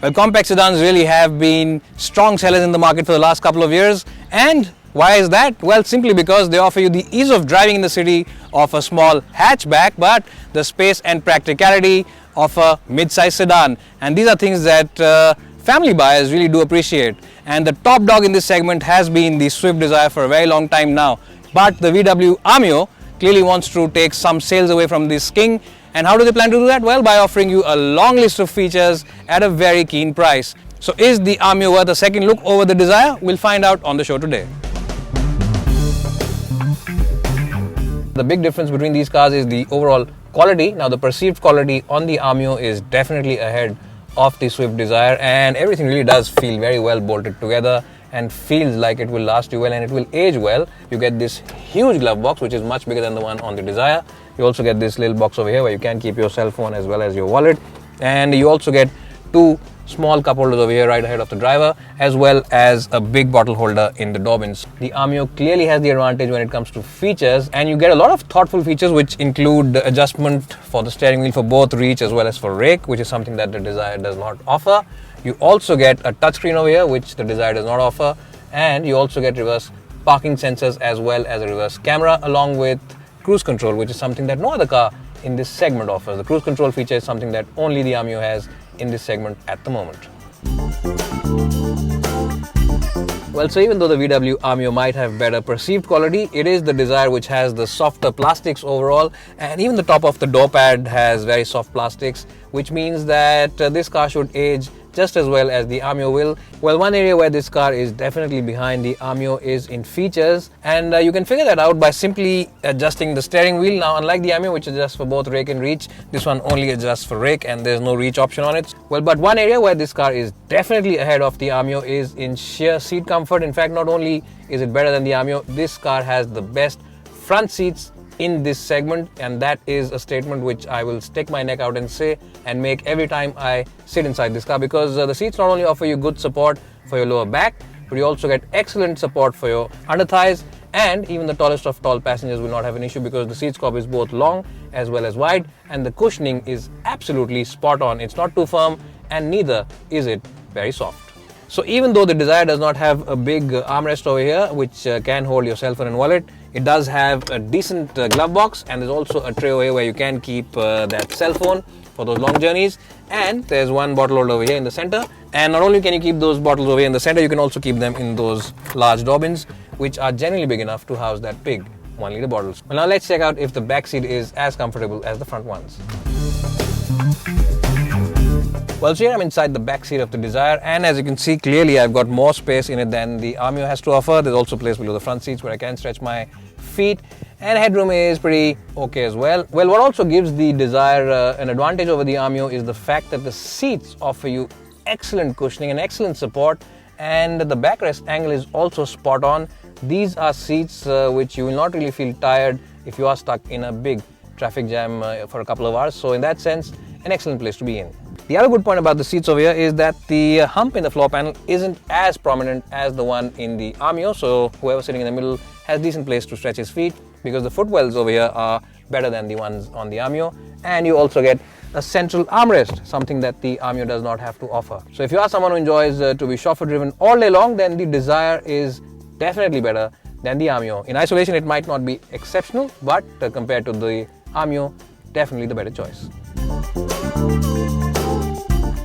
Well, compact sedans really have been strong sellers in the market for the last couple of years. And why is that? Well, simply because they offer you the ease of driving in the city of a small hatchback, but the space and practicality of a mid-size sedan. And these are things that family buyers really do appreciate. And the top dog in this segment has been the Swift Dzire for a very long time now. But the VW Ameo clearly wants to take some sales away from this king. And how do they plan to do that? Well, by offering you a long list of features at a very keen price. So is the Ameo worth a second look over the Dzire? We'll find out on the show today. The big difference between these cars is the overall quality. Now, the perceived quality on the Ameo is definitely ahead of the Swift Dzire, and everything really does feel very well bolted together and feels like it will last you well and it will age well. You get this huge glove box, which is much bigger than the one on the Dzire. You also get this little box over here where you can keep your cell phone as well as your wallet, and you also get two small cup holders over here right ahead of the driver, as well as a big bottle holder in the door bins. The Ameo clearly has the advantage when it comes to features, and you get a lot of thoughtful features which include adjustment for the steering wheel for both reach as well as for rake, which is something that the Dzire does not offer. You also get a touchscreen over here, which the Dzire does not offer, and you also get reverse parking sensors as well as a reverse camera, along with cruise control, which is something that no other car in this segment offers. The cruise control feature is something that only the Ameo has in this segment at the moment. Well, so even though the VW Ameo might have better perceived quality, it is the Dzire which has the softer plastics overall, and even the top of the door pad has very soft plastics, which means that this car should age just as well as the Ameo will. Well, one area where this car is definitely behind the Ameo is in features, and you can figure that out by simply adjusting the steering wheel. Now, unlike the Ameo, which adjusts for both rake and reach, this one only adjusts for rake and there's no reach option on it. Well, but one area where this car is definitely ahead of the Ameo is in sheer seat comfort. In fact, not only is it better than the Ameo, this car has the best front seats in this segment, and that is a statement which I will stick my neck out and say and make every time I sit inside this car, because the seats not only offer you good support for your lower back, but you also get excellent support for your under thighs, and even the tallest of tall passengers will not have an issue because the seat scope is both long as well as wide, and the cushioning is absolutely spot on. It's not too firm and neither is it very soft. So even though the Dzire does not have a big armrest over here which can hold your cell phone and wallet, it does have a decent glove box, and there's also a tray over here where you can keep that cell phone for those long journeys, and there's one bottle holder over here in the center. And not only can you keep those bottles over here in the center, you can also keep them in those large door bins, which are generally big enough to house that big 1 liter bottles. Well, now let's check out if the back seat is as comfortable as the front ones. Well, so here I'm inside the back seat of the Dzire, and as you can see clearly I've got more space in it than the Ameo has to offer. There's also place below the front seats where I can stretch my feet, and headroom is pretty okay as well. Well, what also gives the Dzire an advantage over the Ameo is the fact that the seats offer you excellent cushioning and excellent support, and the backrest angle is also spot on. These are seats which you will not really feel tired if you are stuck in a big traffic jam for a couple of hours. So in that sense, an excellent place to be in. The other good point about the seats over here is that the hump in the floor panel isn't as prominent as the one in the Ameo, so whoever's sitting in the middle has decent place to stretch his feet, because the footwells over here are better than the ones on the Ameo, and you also get a central armrest, something that the Ameo does not have to offer. So if you are someone who enjoys to be chauffeur driven all day long, then the Dzire is definitely better than the Ameo. In isolation it might not be exceptional, but compared to the Ameo, definitely the better choice.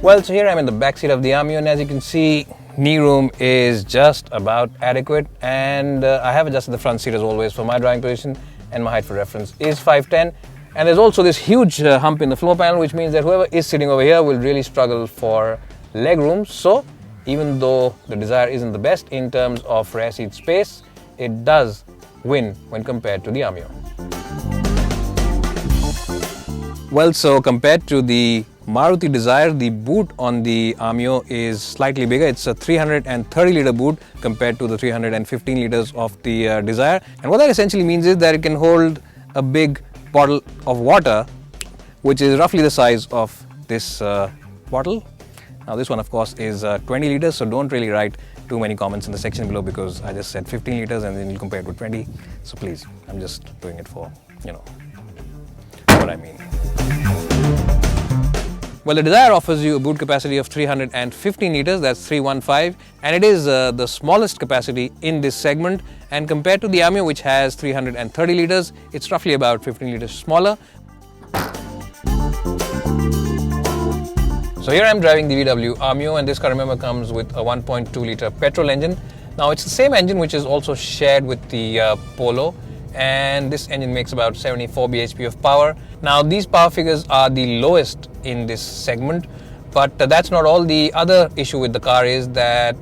Well, so here I'm in the back seat of the Ameo, and as you can see, knee room is just about adequate, and I have adjusted the front seat as always for my driving position, and my height for reference is 5'10", and there's also this huge hump in the floor panel, which means that whoever is sitting over here will really struggle for leg room. So even though the Dzire isn't the best in terms of rear seat space, it does win when compared to the Ameo. Well, so compared to the Maruti Dzire, the boot on the Ameo is slightly bigger. It's a 330 litre boot compared to the 315 litres of the Dzire. And what that essentially means is that it can hold a big bottle of water, which is roughly the size of this bottle. Now this one of course is 20 litres, so don't really write too many comments in the section below, because I just said 15 litres and then you'll compare it with 20. So please, I'm just doing it for, what I mean. Well, the Dzire offers you a boot capacity of 315 litres, that's 315, and it is the smallest capacity in this segment, and compared to the Ameo, which has 330 litres, it's roughly about 15 litres smaller. So here I'm driving the VW Ameo, and this car, remember, comes with a 1.2 litre petrol engine. Now it's the same engine which is also shared with the Polo, and this engine makes about 74 bhp of power. Now these power figures are the lowest in this segment, but that's not all. The other issue with the car is that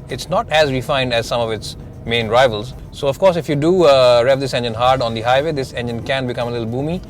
it's not as refined as some of its main rivals. So of course, if you do rev this engine hard on the highway, this engine can become a little boomy,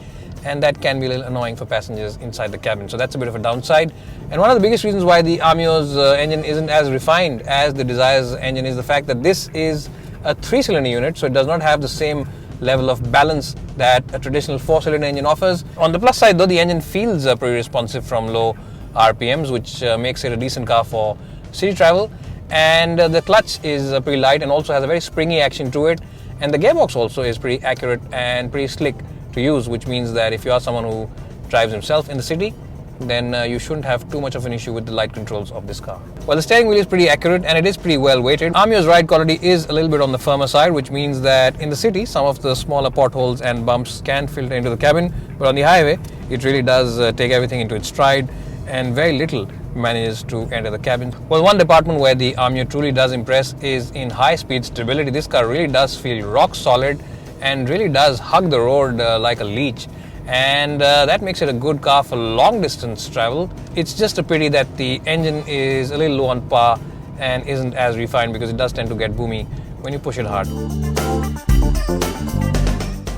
and that can be a little annoying for passengers inside the cabin. So that's a bit of a downside. And one of the biggest reasons why the Ameo's engine isn't as refined as the Desire's engine is the fact that this is a 3-cylinder unit, so it does not have the same level of balance that a traditional 4-cylinder engine offers. On the plus side though, the engine feels pretty responsive from low RPMs, which makes it a decent car for city travel. And the clutch is pretty light and also has a very springy action to it. And the gearbox also is pretty accurate and pretty slick to use, which means that if you are someone who drives himself in the city, then you shouldn't have too much of an issue with the light controls of this car. Well, the steering wheel is pretty accurate and it is pretty well weighted. Ameo's ride quality is a little bit on the firmer side, which means that in the city, some of the smaller potholes and bumps can filter into the cabin, but on the highway, it really does take everything into its stride, and very little manages to enter the cabin. Well, one department where the Ameo truly does impress is in high-speed stability. This car really does feel rock solid and really does hug the road like a leech. And that makes it a good car for long distance travel. It's just a pity that the engine is a little low on power and isn't as refined, because it does tend to get boomy when you push it hard.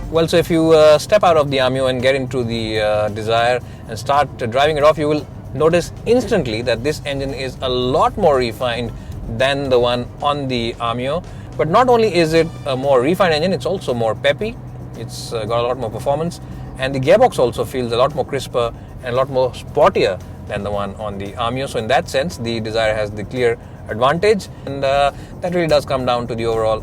Well, so if you step out of the Ameo and get into the Dzire and start driving it off, you will notice instantly that this engine is a lot more refined than the one on the Ameo. But not only is it a more refined engine, it's also more peppy. It's got a lot more performance. And the gearbox also feels a lot more crisper and a lot more sportier than the one on the Ameo. So in that sense, the Dzire has the clear advantage. And that really does come down to the overall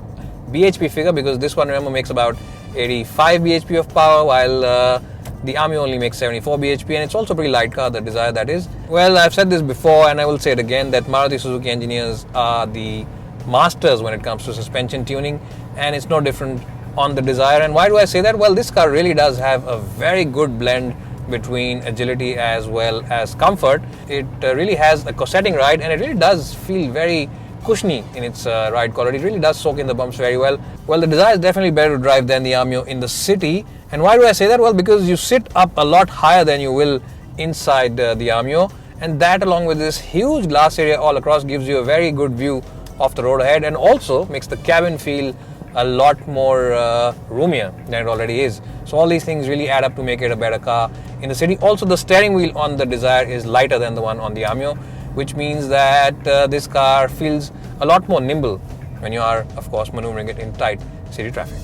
bhp figure, because this one, remember, makes about 85 bhp of power, while the Ameo only makes 74 bhp, and it's also a pretty light car, the Dzire that is. Well, I've said this before and I will say it again, that Maruti Suzuki engineers are the masters when it comes to suspension tuning, and it's no different on the Dzire. And why do I say that? Well, this car really does have a very good blend between agility as well as comfort. It really has a corsetting ride, and it really does feel very cushiony in its ride quality. It really does soak in the bumps very well. Well, the Dzire is definitely better to drive than the Ameo in the city. And why do I say that? Well, because you sit up a lot higher than you will inside the Ameo, and that, along with this huge glass area all across, gives you a very good view of the road ahead, and also makes the cabin feel a lot more roomier than it already is. So all these things really add up to make it a better car in the city. Also, the steering wheel on the Dzire is lighter than the one on the Ameo, which means that this car feels a lot more nimble when you are, of course, maneuvering it in tight city traffic.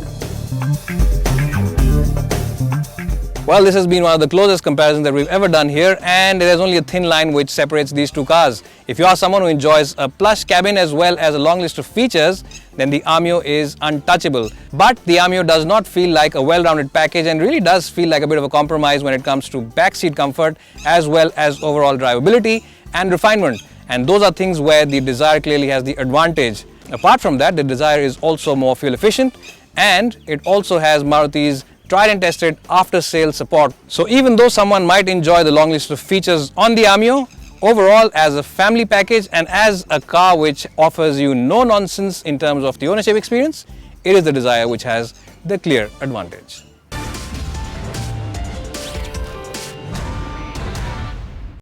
Well, this has been one of the closest comparisons that we've ever done here, and there's only a thin line which separates these two cars. If you are someone who enjoys a plush cabin as well as a long list of features, then the Ameo is untouchable. But the Ameo does not feel like a well-rounded package, and really does feel like a bit of a compromise when it comes to backseat comfort as well as overall drivability and refinement. And those are things where the Dzire clearly has the advantage. Apart from that, the Dzire is also more fuel efficient, and it also has Maruti's tried and tested after-sales support. So even though someone might enjoy the long list of features on the Ameo, overall, as a family package and as a car which offers you no nonsense in terms of the ownership experience, it is the Dzire which has the clear advantage.